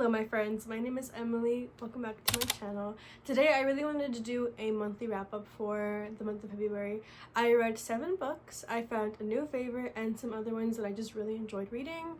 Hello my friends, my name is Emily. Welcome back to my channel. Today I really wanted to do a monthly wrap-up for the month of February. I read 7 books, I found a new favorite and some other ones that I just really enjoyed reading.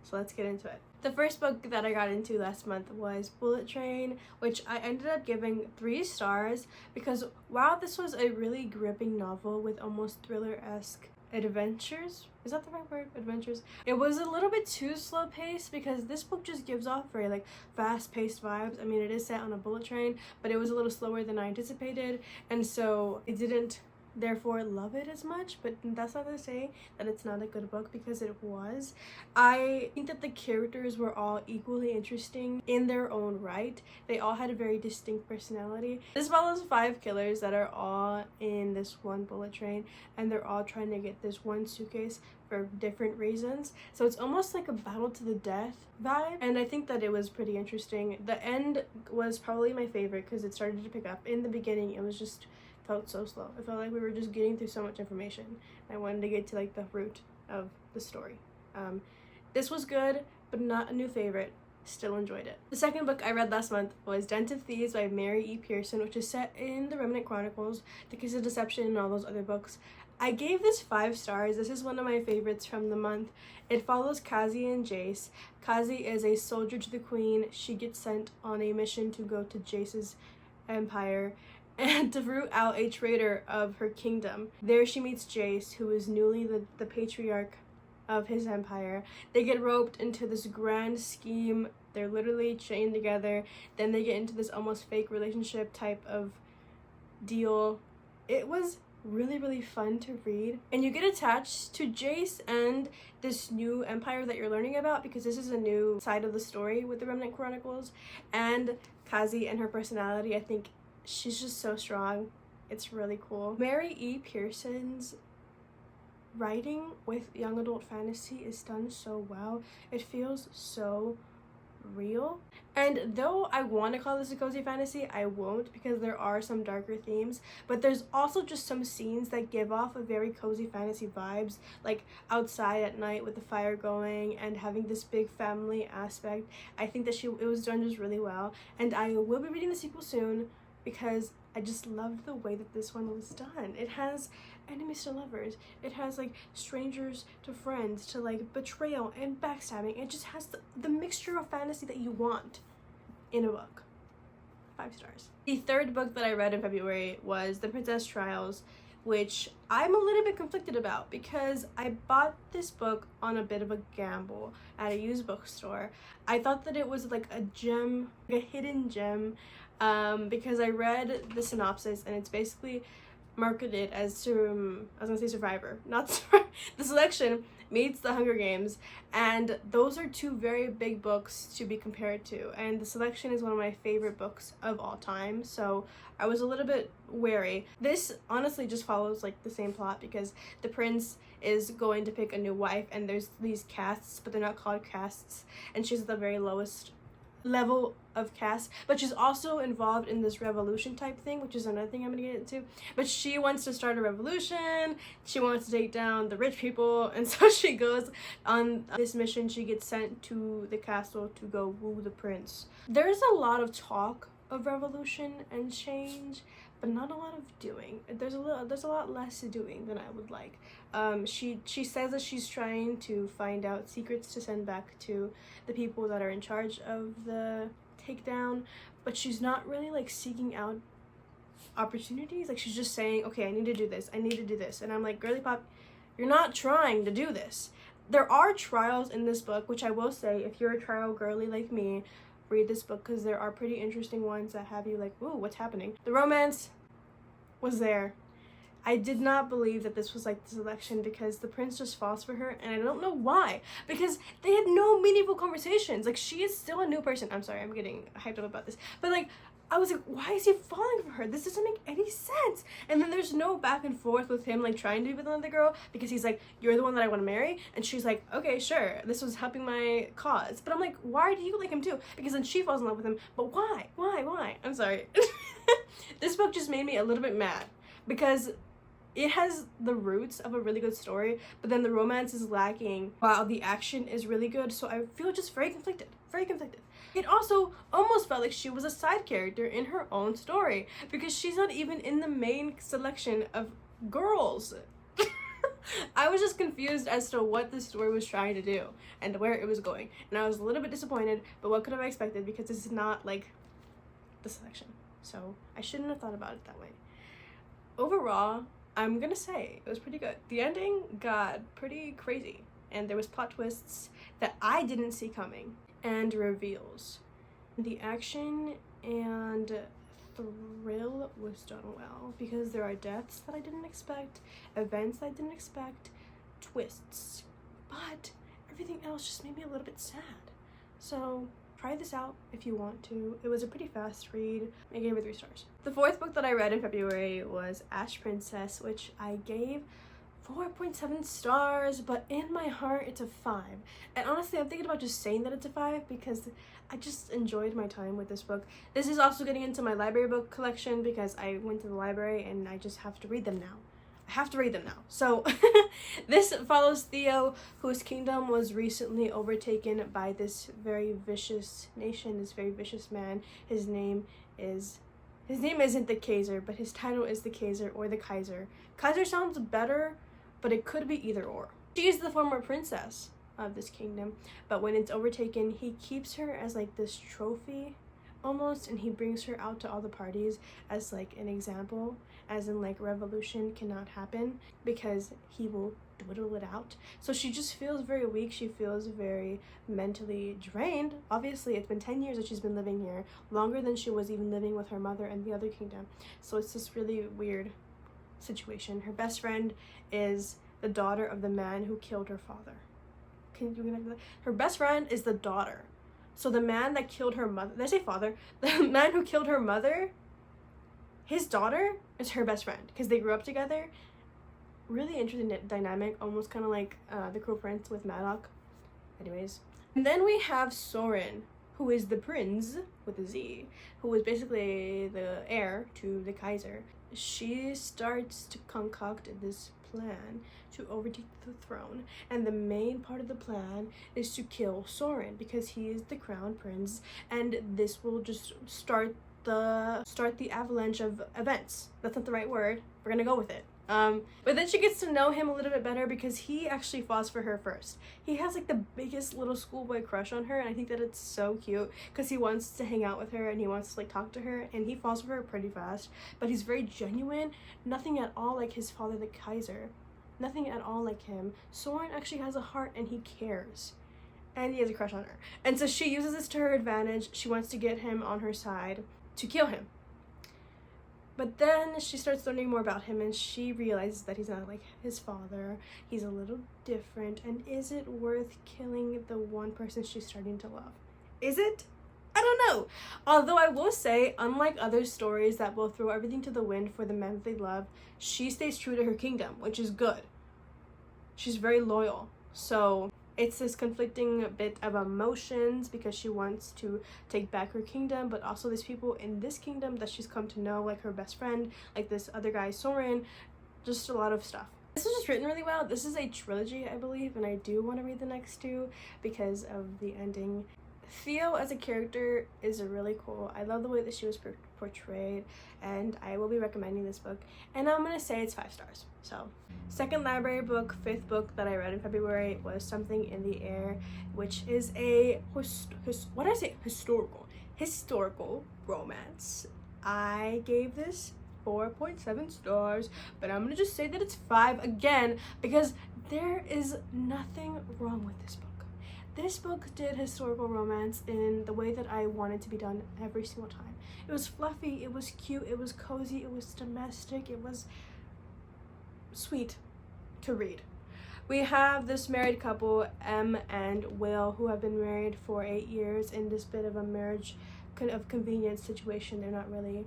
So let's get into it. The first book that I got into last month was Bullet Train, which I ended up giving 3 stars because while this was a really gripping novel with almost thriller-esque adventures, is that the right word? Adventures? It was a little bit too slow paced because this book just gives off very like fast paced vibes. I mean, it is set on a bullet train, but it was a little slower than I anticipated, and so it didn't therefore love it as much. But that's not to say that it's not a good book, because it was. I think that the characters were all equally interesting in their own right. They all had a very distinct personality. This follows 5 killers that are all in this one bullet train, and they're all trying to get this one suitcase for different reasons. So it's almost like a battle to the death vibe, and I think that it was pretty interesting. The end was probably my favorite because it started to pick up. In the beginning it was just felt so slow. It felt like we were just getting through so much information. I wanted to get to like the root of the story. This was good, but not a new favorite. Still enjoyed it. The second book I read last month was Den of Thieves by Mary E. Pearson, which is set in the Remnant Chronicles, The Kiss of Deception, and all those other books. I gave this 5 stars. This is one of my favorites from the month. It follows Kazi and Jace. Kazi is a soldier to the queen. She gets sent on a mission to go to Jace's empire and to root out a traitor of her kingdom. There she meets Jace, who is newly the patriarch of his empire. They get roped into this grand scheme. They're literally chained together. Then they get into this almost fake relationship type of deal. It was really fun to read, and you get attached to Jace and this new empire that you're learning about, because this is a new side of the story with the Remnant Chronicles. And Kazi and her personality, I think she's just so strong. It's really cool. Mary E. Pearson's writing with young adult fantasy is done so well. It feels so real, and though I want to call this a cozy fantasy, I won't, because there are some darker themes, but there's also just some scenes that give off a very cozy fantasy vibes, like outside at night with the fire going and having this big family aspect. I think that it was done just really well, and I will be reading the sequel soon because I just loved the way that this one was done. It has enemies to lovers, it has like strangers to friends, to like betrayal and backstabbing. It just has the mixture of fantasy that you want in a book. 5 stars. The third book that I read in February was The Princess Trials, which I'm a little bit conflicted about because I bought this book on a bit of a gamble at a used bookstore. I thought that it was like a gem, like a hidden gem, because I read the synopsis and it's basically marketed as I was gonna say Survivor, not The Selection meets The Hunger Games, and those are 2 very big books to be compared to, and The Selection is one of my favorite books of all time, so I was a little bit wary. This honestly just follows like the same plot, because the prince is going to pick a new wife, and there's these castes, but they're not called castes, and she's at the very lowest level of caste, but she's also involved in this revolution type thing, which is another thing I'm gonna get into. But she wants to start a revolution, she wants to take down the rich people, and so she goes on this mission. She gets sent to the castle to go woo the prince. There's a lot of talk of revolution and change, but not a lot of doing. There's a lot less doing than I would like. She says that she's trying to find out secrets to send back to the people that are in charge of the takedown, but she's not really like seeking out opportunities. Like, she's just saying, okay, I need to do this, I need to do this, and I'm like, girly pop, you're not trying to do this. There are trials in this book, which I will say, if you're a trial girly like me, read this book, because there are pretty interesting ones that have you like, ooh, what's happening? The romance was there. I did not believe that this was like The Selection, because the prince just falls for her, and I don't know why, because they had no meaningful conversations. Like, she is still a new person. I'm sorry, I'm getting hyped up about this, but like, I was like, why is he falling for her? This doesn't make any sense. And then there's no back and forth with him like trying to be with another girl, because he's like, you're the one that I want to marry, and she's like, okay, sure, this was helping my cause. But I'm like, why do you like him too? Because then she falls in love with him, but why? I'm sorry. This book just made me a little bit mad, because it has the roots of a really good story, but then the romance is lacking while the action is really good, so I feel just very conflicted. very conflicted. It also almost felt like she was a side character in her own story because she's not even in the main selection of girls. I was just confused as to what the story was trying to do and where it was going, and I was a little bit disappointed, but what could have I expected, because this is not like the selection, so I shouldn't have thought about it that way. Overall, I'm gonna say it was pretty good. The ending got pretty crazy, and there was plot twists that I didn't see coming, and reveals. The action and thrill was done well because there are deaths that I didn't expect, events I didn't expect, twists, but everything else just made me a little bit sad. So try this out if you want to. It was a pretty fast read. I gave it 3 stars. The 4th book that I read in February was Ash Princess, which I gave 4.7 stars, but in my heart it's a 5. And honestly, I'm thinking about just saying that it's a 5 because I just enjoyed my time with this book. This is also getting into my library book collection because I went to the library and I just have to read them now. I have to read them now. So this follows Theo, whose kingdom was recently overtaken by this very vicious nation, this very vicious man. His name isn't the Kaiser, but his title is the Kaiser or the Kaiser. Kaiser sounds better, but it could be either or. She is the former princess of this kingdom, but when it's overtaken, he keeps her as like this trophy almost, and he brings her out to all the parties as like an example, as in like revolution cannot happen because he will dwindle it out. So she just feels very weak. She feels very mentally drained. Obviously, it's been 10 years that she's been living here, longer than she was even living with her mother in the other kingdom. So it's this really weird situation. Her best friend is the daughter of the man who killed her father. Her best friend is the daughter. So the man that killed her mother, did I say father? The man who killed her mother, his daughter is her best friend because they grew up together. Really interesting dynamic, almost kind of like the Cruel Prince with Maddox. Anyways. And then we have Soren, who is the prince with a Z, who is basically the heir to the Kaiser. She starts to concoct this plan to overtake the throne, and the main part of the plan is to kill Soren because he is the crown prince, and this will just start the avalanche of events. That's not the right word. We're gonna go with it. But then she gets to know him a little bit better because he actually falls for her first. He has like the biggest little schoolboy crush on her, and I think that it's so cute because he wants to hang out with her and he wants to like talk to her, and he falls for her pretty fast, but he's very genuine. Nothing at all like his father, the Kaiser. Nothing at all like him. Soren actually has a heart and he cares. And he has a crush on her. And so she uses this to her advantage. She wants to get him on her side to kill him. But then she starts learning more about him and she realizes that he's not like his father. He's a little different. And is it worth killing the one person she's starting to love? Is it? I don't know. Although I will say, unlike other stories that will throw everything to the wind for the men that they love, she stays true to her kingdom, which is good. She's very loyal. So it's this conflicting bit of emotions because she wants to take back her kingdom, but also there's people in this kingdom that she's come to know, like her best friend, like this other guy, Soren, just a lot of stuff. This was just written really well. This is a trilogy, I believe, and I do want to read the next 2 because of the ending. Theo as a character is really cool. I love the way that she was portrayed, and I will be recommending this book, and I'm gonna say it's 5 stars. So, second library book, 5th book that I read in February was Something in the Air, which is a historical romance. I gave this 4.7 stars, but I'm gonna just say that it's 5 again because there is nothing wrong with this book. This book did historical romance in the way that I wanted to be done every single time. It was fluffy, it was cute, it was cozy, it was domestic, it was sweet to read. We have this married couple, Em and Will, who have been married for 8 years in this bit of a marriage of convenience situation. They're not really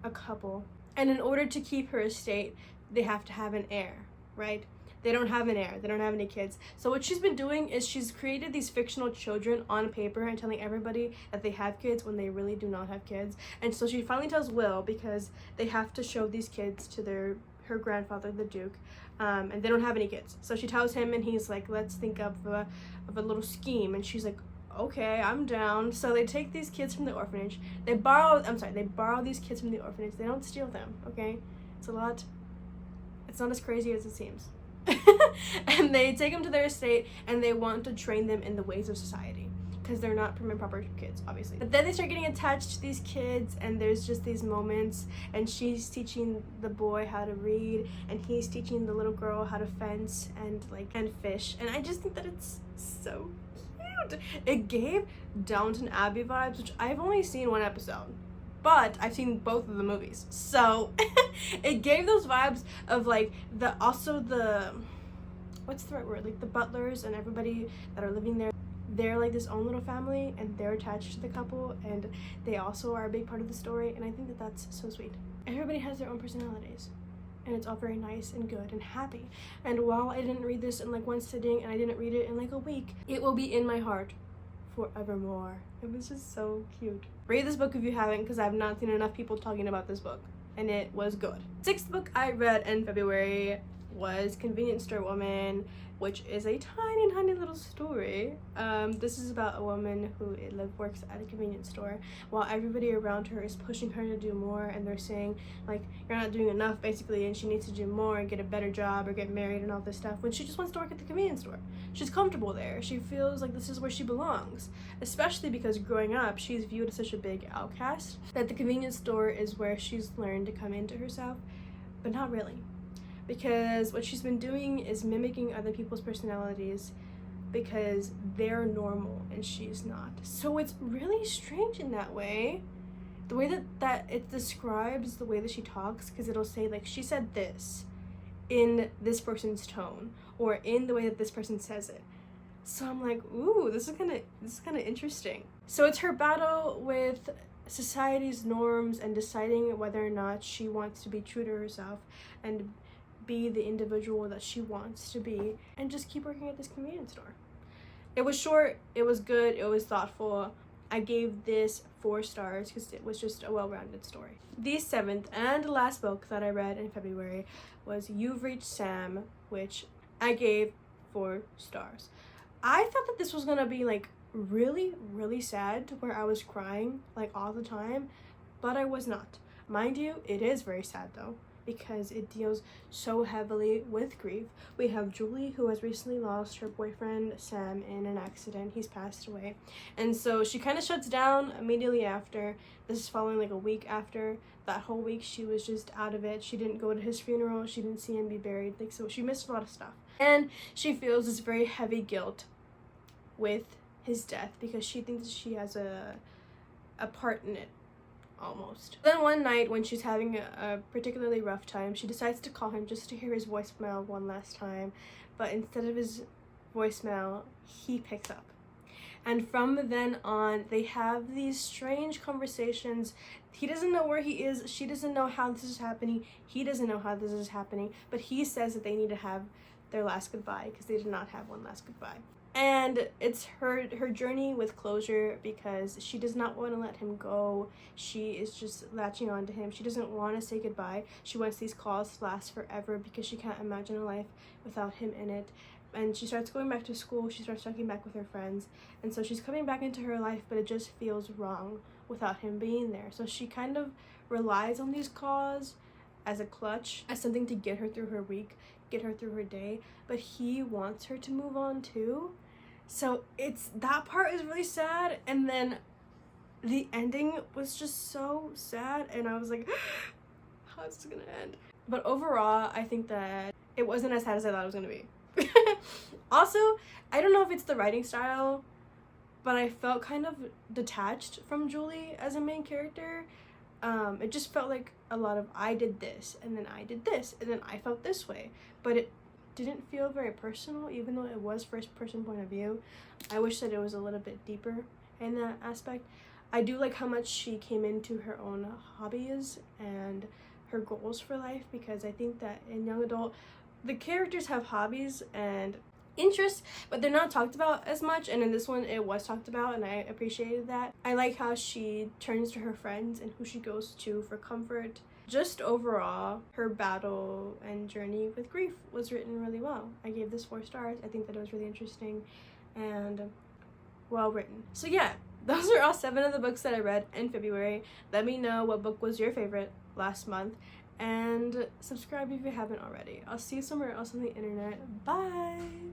a couple. And in order to keep her estate, they have to have an heir, right? They don't have an heir. They don't have any kids. So what she's been doing is she's created these fictional children on paper and telling everybody that they have kids when they really do not have kids. And so she finally tells Will because they have to show these kids to her grandfather, the Duke, and they don't have any kids. So she tells him, and he's like, let's think of a little scheme. And she's like, okay, I'm down. So they take these kids from the orphanage. They borrow these kids from the orphanage. They don't steal them, okay? It's not as crazy as it seems. And they take them to their estate and they want to train them in the ways of society because they're not prim and proper kids, obviously. But then they start getting attached to these kids, and there's just these moments, and she's teaching the boy how to read, and he's teaching the little girl how to fence and fish. And I just think that it's so cute. It gave Downton Abbey vibes, which I've only seen one episode, but I've seen both of the movies, so it gave those vibes of like the what's the right word, like the butlers and everybody that are living there. They're like this own little family, and they're attached to the couple, and they also are a big part of the story, and I think that that's so sweet. Everybody has their own personalities, and it's all very nice and good and happy. And while I didn't read this in like one sitting, and I didn't read it in like a week, it will be in my heart forevermore. It was just so cute. Read this book if you haven't, because I've not seen enough people talking about this book, and it was good. Sixth book I read in February was Convenience Store Woman, which is a tiny little story. This is about a woman who works at a convenience store while everybody around her is pushing her to do more, and they're saying like, you're not doing enough basically, and she needs to do more and get a better job or get married and all this stuff, when she just wants to work at the convenience store. She's comfortable there. She feels like this is where she belongs, especially because growing up she's viewed as such a big outcast that the convenience store is where she's learned to come into herself, but not really. Because what she's been doing is mimicking other people's personalities because they're normal and she's not. So it's really strange in that way. The way that it describes the way that she talks, because it'll say like, she said this in this person's tone, or in the way that this person says it. So I'm like, ooh, this is kind of interesting. So it's her battle with society's norms and deciding whether or not she wants to be true to herself and be the individual that she wants to be, and just keep working at this convenience store. It was short, it was good, it was thoughtful. I gave this 4 stars because it was just a well-rounded story. The 7th and last book that I read in February was You've Reached Sam, which I gave 4 stars. I thought that this was gonna be like really sad to where I was crying like all the time, but I was not. Mind you, it is very sad though, because it deals so heavily with grief. We have Julie, who has recently lost her boyfriend Sam in an accident. He's passed away, and so she kind of shuts down immediately after. This is following like a week after. That whole week she was just out of it. She didn't go to his funeral, she didn't see him be buried, like, so she missed a lot of stuff, and she feels this very heavy guilt with his death because she thinks she has a part in it, almost. Then one night when she's having a particularly rough time, she decides to call him just to hear his voicemail one last time, but instead of his voicemail, he picks up. And from then on, they have these strange conversations. He doesn't know where he is, she doesn't know how this is happening, he doesn't know how this is happening, but he says that they need to have their last goodbye because they did not have one last goodbye. And it's her journey with closure, because she does not want to let him go. She is just latching on to him. She doesn't want to say goodbye. She wants these calls to last forever because she can't imagine a life without him in it. And she starts going back to school. She starts talking back with her friends. And so she's coming back into her life, but it just feels wrong without him being there. So she kind of relies on these calls as a clutch, as something to get her through her week, get her through her day. But he wants her to move on too. So that part is really sad, and then the ending was just so sad, and I was like, how is this gonna end? But overall, I think that it wasn't as sad as I thought it was gonna be. Also, I don't know if it's the writing style, but I felt kind of detached from Julie as a main character. It just felt like a lot of I did this, and then I did this, and then I felt this way, but it didn't feel very personal, even though it was first person point of view. I wish that it was a little bit deeper in that aspect. I do like how much she came into her own hobbies and her goals for life, because I think that in young adult, the characters have hobbies and interests, but they're not talked about as much, and in this one it was talked about, and I appreciated that. I like how she turns to her friends and who she goes to for comfort. Just overall, her battle and journey with grief was written really well. I gave this 4 stars. I think that it was really interesting, and well written. So yeah, those are all 7 of the books that I read in February. Let me know what book was your favorite last month, and subscribe if you haven't already. I'll see you somewhere else on the internet. Bye!